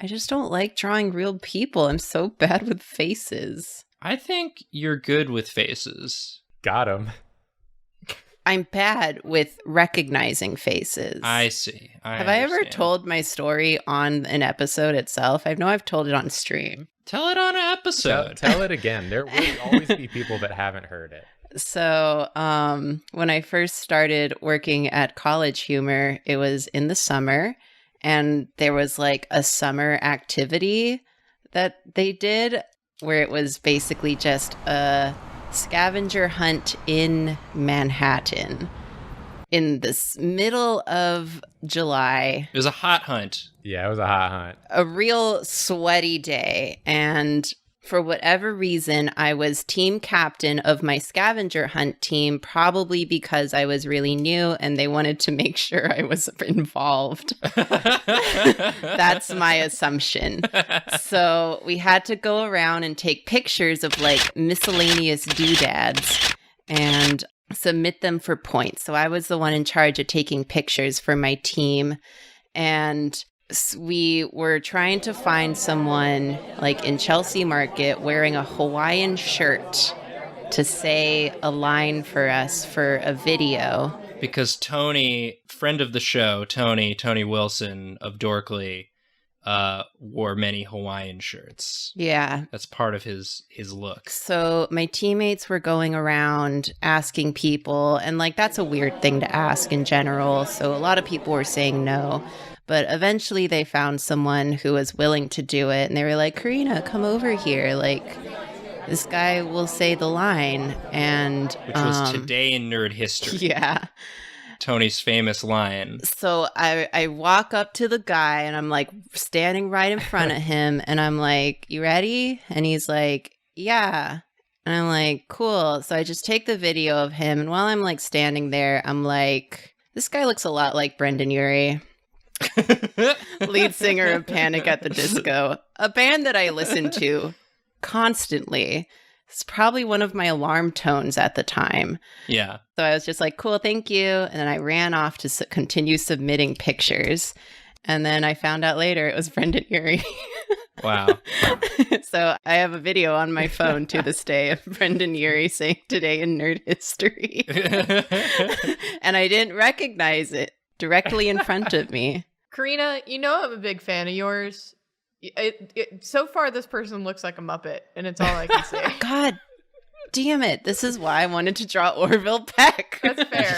I just don't like drawing real people. I'm so bad with faces. I think you're good with faces. Got him. I'm bad with recognizing faces. I see. Have I ever told my story on an episode itself? I know I've told it on stream. Tell it on an episode. Tell it again. There will always be people that haven't heard it. So when I first started working at College Humor, it was in the summer, and there was like a summer activity that they did where it was basically just a scavenger hunt in Manhattan in this middle of July. It was a hot hunt. Yeah, it was a hot hunt. A real sweaty day. And for whatever reason, I was team captain of my scavenger hunt team, probably because I was really new and they wanted to make sure I was involved. That's my assumption. So we had to go around and take pictures of like miscellaneous doodads and submit them for points. So I was the one in charge of taking pictures for my team. And we were trying to find someone like in Chelsea Market wearing a Hawaiian shirt to say a line for us for a video. Because Tony, friend of the show, Tony Wilson of Dorkly, wore many Hawaiian shirts. Yeah. That's part of his look. So my teammates were going around asking people, and like that's a weird thing to ask in general. So a lot of people were saying no. But eventually they found someone who was willing to do it. And they were like, Karina, come over here. Like, this guy will say the line. And which was today in nerd history. Yeah. Tony's famous line. So I walk up to the guy and I'm like standing right in front of him. And I'm like, you ready? And he's like, yeah. And I'm like, cool. So I just take the video of him. And while I'm like standing there, I'm like, this guy looks a lot like Brendan Urie. Lead singer of Panic at the Disco, a band that I listened to constantly. It's probably one of my alarm tones at the time. Yeah. So I was just like, cool, thank you. And then I ran off to continue submitting pictures. And then I found out later it was Brendan Urie. Wow. So I have a video on my phone to this day of Brendan Urie saying today in nerd history. And I didn't recognize it directly in front of me. Karina, you know I'm a big fan of yours. So far, this person looks like a Muppet, and it's all I can say. God damn it. This is why I wanted to draw Orville Peck. That's fair.